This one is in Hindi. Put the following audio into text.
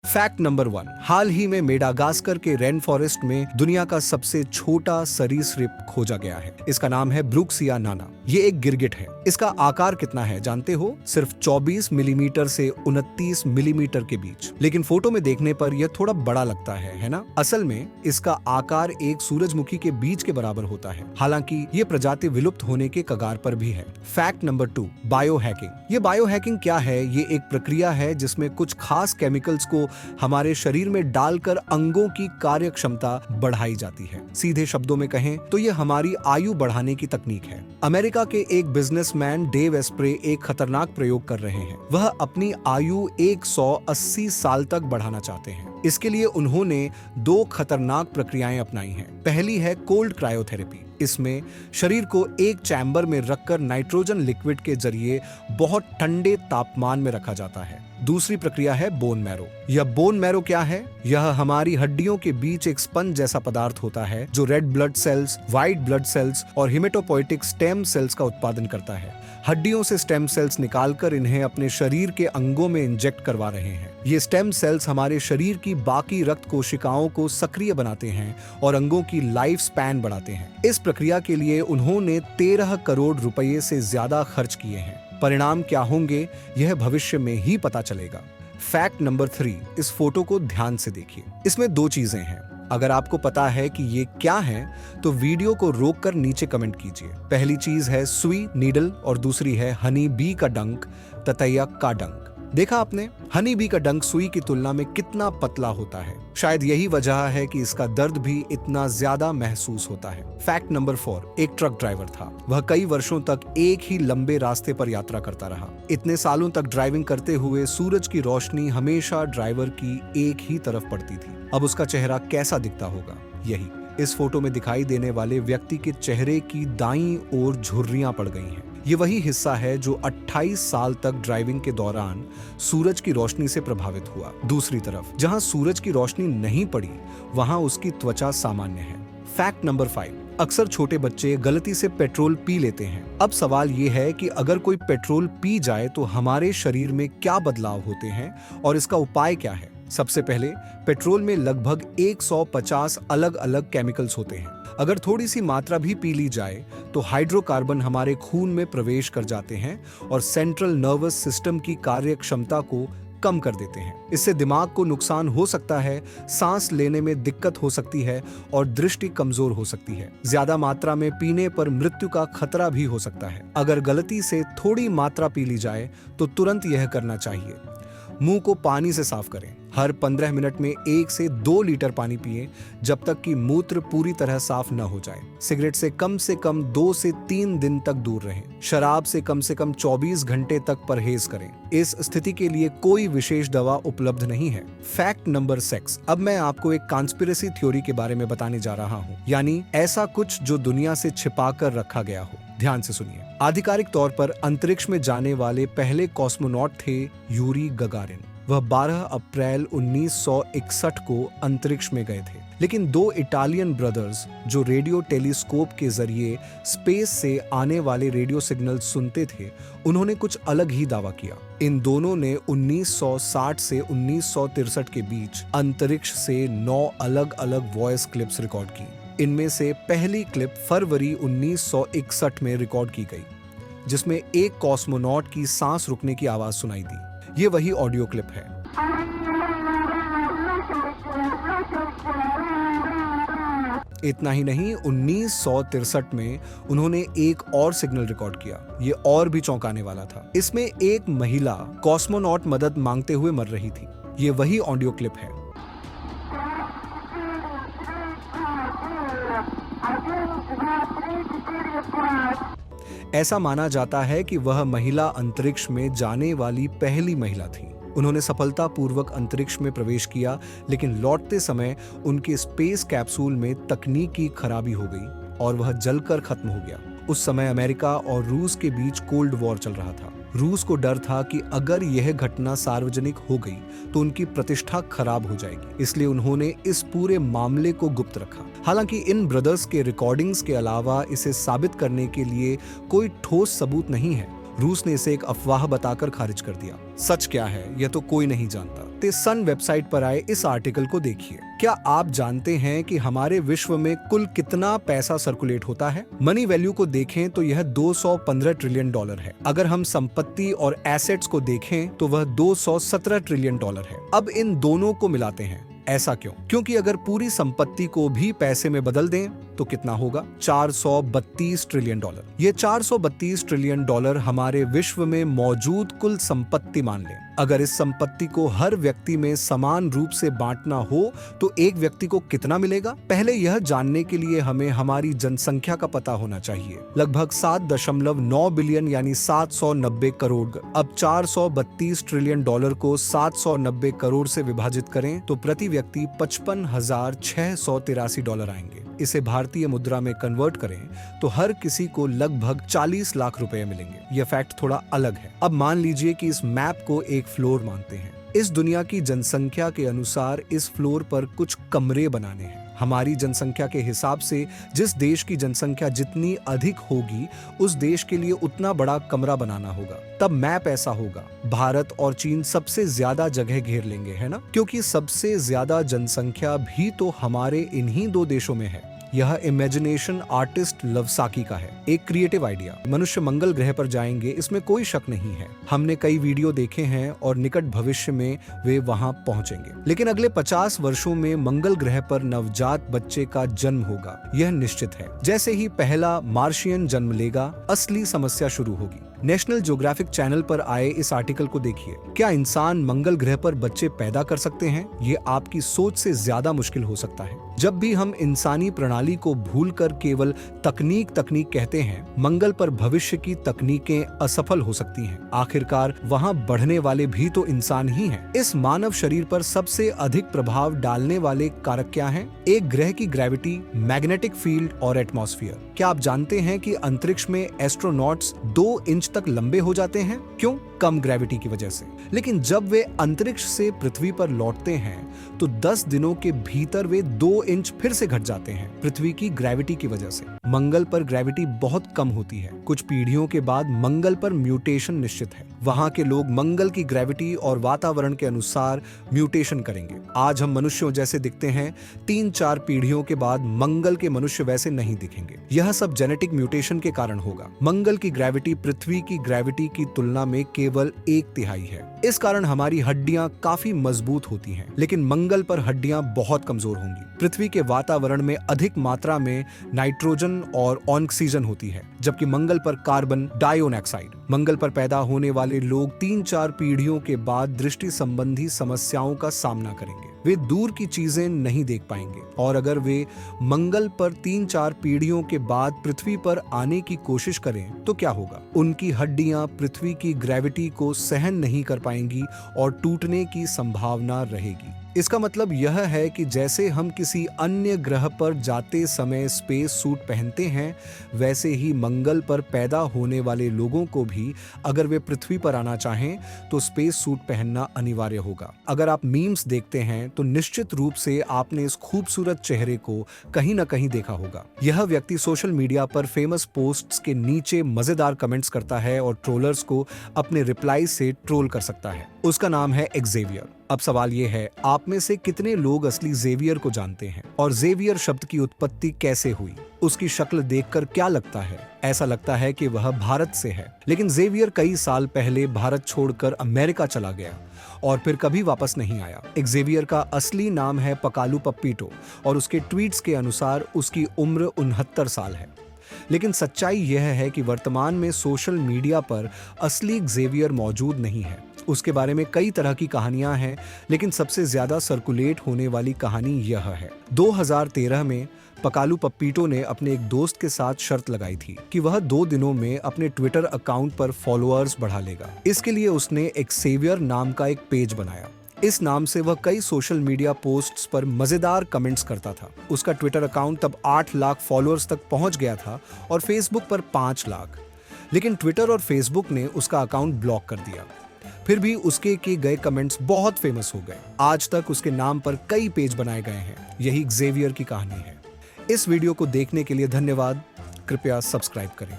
फैक्ट नंबर 1, हाल ही में मेडागास्कर के रेन फॉरेस्ट में दुनिया का सबसे छोटा सरीसृप खोजा गया है। इसका नाम है ब्रुक्सिया नाना। ये एक गिरगिट है। इसका आकार कितना है जानते हो? सिर्फ 24 मिलीमीटर से 29 मिलीमीटर के बीच। लेकिन फोटो में देखने पर यह थोड़ा बड़ा लगता है ना? असल में इसका आकार एक सूरजमुखी के बीज के बराबर होता है। हालांकि ये प्रजाति विलुप्त होने के कगार पर भी है। Fact number 2, bio hacking. ये बायो हैकिंग क्या है? ये एक प्रक्रिया है जिसमें कुछ खास केमिकल्स को हमारे शरीर में डालकर अंगों की कार्य क्षमता बढ़ाई जाती है। सीधे शब्दों में कहें तो ये हमारी आयु बढ़ाने की तकनीक है। अमेरिका के एक बिजनेसमैन डेव एस्प्रे एक खतरनाक प्रयोग कर रहे हैं। वह अपनी आयु 180 साल तक बढ़ाना चाहते हैं। इसके लिए उन्होंने 2 खतरनाक प्रक्रियाएं अपनाई हैं। पहली है कोल्ड क्रायोथेरेपी। इसमें शरीर को एक चैम्बर में रखकर नाइट्रोजन लिक्विड के जरिए बहुत ठंडे तापमान में रखा जाता है। दूसरी प्रक्रिया है बोन मैरो। यह बोन मैरो क्या है? यह हमारी हड्डियों के बीच एक स्पंज जैसा पदार्थ होता है जो red blood cells, white blood cells और हिमेटोपोइटिक स्टेम सेल्स का उत्पादन करता है। हड्डियों से स्टेम सेल्स निकालकर इन्हें अपने शरीर के अंगों में इंजेक्ट करवा रहे हैं। ये स्टेम सेल्स हमारे शरीर की बाकी रक्त कोशिकाओं को सक्रिय बनाते हैं और अंगों की लाइफ स्पैन बढ़ाते हैं। इस प्रक्रिया के लिए उन्होंने 13 करोड़ रुपए से ज्यादा खर्च किए हैं। परिणाम क्या होंगे यह भविष्य में ही पता चलेगा। फैक्ट नंबर 3, इस फोटो को ध्यान से देखिए। इसमें 2 चीजें हैं। अगर आपको पता है कि ये क्या है तो वीडियो को रोककर नीचे कमेंट कीजिए। पहली चीज है सुई नीडल और दूसरी है हनी बी का डंक, ततैया का डंक। देखा आपने? हनी बी का डंक सुई की तुलना में कितना पतला होता है। शायद यही वजह है कि इसका दर्द भी इतना ज्यादा महसूस होता है। फैक्ट नंबर 4, एक ट्रक ड्राइवर था। वह कई वर्षों तक एक ही लंबे रास्ते पर यात्रा करता रहा। इतने सालों तक ड्राइविंग करते हुए सूरज की रोशनी हमेशा ड्राइवर की एक ही तरफ पड़ती थी। अब उसका चेहरा कैसा दिखता होगा? यही इस फोटो में दिखाई देने वाले व्यक्ति के चेहरे की दाईं ओर झुर्रियां पड़ गई हैं। ये वही हिस्सा है जो 28 साल तक ड्राइविंग के दौरान सूरज की रोशनी से प्रभावित हुआ। दूसरी तरफ जहां सूरज की रोशनी नहीं पड़ी वहां उसकी त्वचा सामान्य है। फैक्ट नंबर 5, अक्सर छोटे बच्चे गलती से पेट्रोल पी लेते हैं। अब सवाल ये है कि अगर कोई पेट्रोल पी जाए तो हमारे शरीर में क्या बदलाव होते हैं और इसका उपाय क्या है? सबसे पहले पेट्रोल में लगभग 150 अलग अलग केमिकल्स होते हैं। अगर थोड़ी सी मात्रा भी पी ली जाए तो हाइड्रोकार्बन हमारे खून में प्रवेश कर जाते हैं और सेंट्रल नर्वस सिस्टम की कार्य क्षमता को कम कर देते हैं। इससे दिमाग को नुकसान हो सकता है, सांस लेने में दिक्कत हो सकती है और दृष्टि कमजोर हो सकती है। ज्यादा मात्रा में पीने पर मृत्यु का खतरा भी हो सकता है। अगर गलती से थोड़ी मात्रा पी ली जाए तो तुरंत यह करना चाहिए। मुंह को पानी से साफ करें। हर 15 मिनट में 1 से 2 लीटर पानी पिएं जब तक कि मूत्र पूरी तरह साफ न हो जाए। सिगरेट से कम 2 से 3 दिन तक दूर रहें। शराब से कम 24 घंटे तक परहेज करें। इस स्थिति के लिए कोई विशेष दवा उपलब्ध नहीं है। फैक्ट नंबर 6, अब मैं आपको एक कॉन्स्पिरेसी थ्योरी के बारे में बताने जा रहा हूँ, यानी ऐसा कुछ जो दुनिया से छिपा कर रखा गया हो। ध्यान से सुनिए। आधिकारिक तौर पर अंतरिक्ष में जाने वाले पहले कॉस्मोनॉट थे यूरी गगारिन। वह 12 अप्रैल 1961 को अंतरिक्ष में गए थे। लेकिन 2 इटालियन ब्रदर्स जो रेडियो टेलीस्कोप के जरिए स्पेस से आने वाले रेडियो सिग्नल सुनते थे, उन्होंने कुछ अलग ही दावा किया। इन दोनों ने 1960 से 1963 के बीच अंतरिक्ष से 9 अलग अलग वॉइस क्लिप्स रिकॉर्ड की। इनमें से पहली क्लिप फरवरी 1961 में रिकॉर्ड की गई, जिसमें एक कॉस्मोनॉट की सांस रुकने की आवाज सुनाई दी। ये वही ऑडियो क्लिप है। इतना ही नहीं, 1963 में उन्होंने एक और सिग्नल रिकॉर्ड किया। ये और भी चौंकाने वाला था। इसमें एक महिला कॉस्मोनॉट मदद मांगते हुए मर रही थी। ये वही ऑडियो क्लिप है। ऐसा माना जाता है कि वह महिला अंतरिक्ष में जाने वाली पहली महिला थी। उन्होंने सफलतापूर्वक अंतरिक्ष में प्रवेश किया, लेकिन लौटते समय उनके स्पेस कैप्सूल में तकनीकी खराबी हो गई और वह जलकर खत्म हो गया। उस समय अमेरिका और रूस के बीच कोल्ड वॉर चल रहा था। रूस को डर था कि अगर यह घटना सार्वजनिक हो गई तो उनकी प्रतिष्ठा खराब हो जाएगी, इसलिए उन्होंने इस पूरे मामले को गुप्त रखा। हालांकि इन ब्रदर्स के रिकॉर्डिंग्स के अलावा इसे साबित करने के लिए कोई ठोस सबूत नहीं है। रूस ने इसे एक अफवाह बताकर खारिज कर दिया। सच क्या है यह तो कोई नहीं जानता। ते सन वेबसाइट पर आए इस आर्टिकल को देखिए। क्या आप जानते हैं कि हमारे विश्व में कुल कितना पैसा सर्कुलेट होता है? मनी वैल्यू को देखें तो यह 215 ट्रिलियन डॉलर है। अगर हम संपत्ति और एसेट्स को देखें तो वह 217 ट्रिलियन डॉलर है। अब इन दोनों को मिलाते हैं। ऐसा क्यों? क्योंकि अगर पूरी संपत्ति को भी पैसे में बदल दें तो कितना होगा? 432 ट्रिलियन डॉलर। ये 432 ट्रिलियन डॉलर हमारे विश्व में मौजूद कुल संपत्ति मान लें। अगर इस संपत्ति को हर व्यक्ति में समान रूप से बांटना हो तो एक व्यक्ति को कितना मिलेगा? पहले यह जानने के लिए हमें हमारी जनसंख्या का पता होना चाहिए। लगभग 7.9 बिलियन यानी 790 करोड़। अब 432 ट्रिलियन डॉलर को 790 करोड़ से विभाजित करें तो प्रति व्यक्ति 55,683 डॉलर आएंगे। इसे भारतीय मुद्रा में कन्वर्ट करें तो हर किसी को लगभग 40 लाख रुपए मिलेंगे। यह फैक्ट थोड़ा अलग है। अब मान लीजिए कि इस मैप को एक फ्लोर मानते हैं। इस दुनिया की जनसंख्या के अनुसार इस फ्लोर पर कुछ कमरे बनाने हैं। हमारी जनसंख्या के हिसाब से जिस देश की जनसंख्या जितनी अधिक होगी उस देश के लिए उतना बड़ा कमरा बनाना होगा। तब मैप ऐसा होगा। भारत और चीन सबसे ज्यादा जगह घेर लेंगे, है ना? क्योंकि सबसे ज्यादा जनसंख्या भी तो हमारे इन्हीं दो देशों में है। यह इमेजिनेशन आर्टिस्ट लवसाकी का है, एक क्रिएटिव आइडिया। मनुष्य मंगल ग्रह पर जाएंगे, इसमें कोई शक नहीं है। हमने कई वीडियो देखे हैं और निकट भविष्य में वे वहां पहुंचेंगे। लेकिन अगले 50 वर्षों में मंगल ग्रह पर नवजात बच्चे का जन्म होगा, यह निश्चित है। जैसे ही पहला मार्शियन जन्म लेगा, असली समस्या शुरू होगी। नेशनल ज्योग्राफिक चैनल पर आए इस आर्टिकल को देखिए। क्या इंसान मंगल ग्रह पर बच्चे पैदा कर सकते हैं? ये आपकी सोच से ज्यादा मुश्किल हो सकता है। जब भी हम इंसानी प्रणाली को भूलकर केवल तकनीक कहते हैं, मंगल पर भविष्य की तकनीकें असफल हो सकती हैं। आखिरकार वहां बढ़ने वाले भी तो इंसान ही हैं। इस मानव शरीर पर सबसे अधिक प्रभाव डालने वाले कारक क्या हैं? एक ग्रह की ग्रेविटी, मैग्नेटिक फील्ड और एटमॉस्फेयर। क्या आप जानते हैं कि अंतरिक्ष में एस्ट्रोनॉट्स 2 इंच तक लंबे हो जाते हैं? क्यों? कम ग्रेविटी की वजह से। लेकिन जब वे अंतरिक्ष से पृथ्वी पर लौटते हैं तो 10 दिनों के भीतर वे 2 इंच फिर से घट जाते हैं, पृथ्वी की ग्रेविटी की वजह से। मंगल पर ग्रेविटी बहुत कम होती है। कुछ पीढ़ियों के बाद मंगल पर म्यूटेशन निश्चित है। वहां के लोग मंगल की ग्रेविटी और वातावरण के अनुसार म्यूटेशन करेंगे। आज हम मनुष्यों जैसे दिखते हैं, 3-4 पीढ़ियों के बाद मंगल के मनुष्य वैसे नहीं दिखेंगे। यह सब जेनेटिक म्यूटेशन के कारण होगा। मंगल की ग्रेविटी पृथ्वी की ग्रेविटी की तुलना में केवल 1/3 है। इस कारण हमारी हड्डियां काफी मजबूत होती हैं, लेकिन मंगल पर हड्डियां बहुत कमजोर होंगी। पृथ्वी के वातावरण में अधिक मात्रा में नाइट्रोजन और ऑक्सीजन होती है, जबकि मंगल पर कार्बन डाइऑक्साइड। मंगल पर पैदा होने वाले लोग 3-4 पीढ़ियों के बाद दृष्टि संबंधी समस्याओं का सामना करेंगे। वे दूर की चीजें नहीं देख पाएंगे। और अगर वे मंगल पर 3-4 पीढ़ियों के बाद पृथ्वी पर आने की कोशिश करें तो क्या होगा? उनकी हड्डियां पृथ्वी की ग्रेविटी को सहन नहीं कर पाएंगी और टूटने की संभावना रहेगी। इसका मतलब यह है कि जैसे हम किसी अन्य ग्रह पर जाते समय स्पेस सूट पहनते हैं, वैसे ही मंगल पर पैदा होने वाले लोगों को भी अगर वे पृथ्वी पर आना चाहें तो स्पेस सूट पहनना अनिवार्य होगा। अगर आप मीम्स देखते हैं तो निश्चित रूप से आपने इस खूबसूरत चेहरे को कहीं न कहीं देखा होगा। यह व्यक्ति सोशल मीडिया पर फेमस पोस्ट्स के नीचे मजेदार कमेंट्स करता है और ट्रोलर्स को अपने रिप्लाई से ट्रोल कर सकता है। उसका नाम है एक्सेवियर। अब सवाल ये है, आप में से कितने लोग असली जेवियर को जानते हैं? और जेवियर शब्द की उत्पत्ति कैसे हुई? उसकी शक्ल देखकर क्या लगता है? ऐसा लगता है कि वह भारत से है। लेकिन जेवियर कई साल पहले भारत छोड़कर अमेरिका चला गया और फिर कभी वापस नहीं आया। एक्सेवियर का असली नाम है पकालू पप्पीटो और उसके ट्वीट्स के अनुसार उसकी उम्र 69 साल है। लेकिन सच्चाई यह है कि वर्तमान में सोशल मीडिया पर असली एक्सेवियर मौजूद नहीं है। उसके बारे में कई तरह की कहानियां हैं, लेकिन सबसे ज्यादा सर्कुलेट होने वाली कहानी यह है। 2013 में पकालू पप्पीटो ने अपने एक दोस्त के साथ शर्त लगाई थी कि वह 2 दिनों में अपने ट्विटर अकाउंट पर फॉलोअर्स बढ़ा लेगा। इसके लिए उसने एक्सेवियर नाम का एक पेज बनाया। इस नाम से वह कई सोशल मीडिया पोस्ट्स पर मजेदार कमेंट्स करता था। उसका ट्विटर अकाउंट तब 8 लाख फॉलोअर्स तक पहुंच गया था और फेसबुक पर 5 लाख। लेकिन ट्विटर और फेसबुक ने उसका अकाउंट ब्लॉक कर दिया। फिर भी उसके किए गए कमेंट्स बहुत फेमस हो गए। आज तक उसके नाम पर कई पेज बनाए गए हैं। यही एक्सेवियर की कहानी है। इस वीडियो को देखने के लिए धन्यवाद। कृपया सब्सक्राइब करें।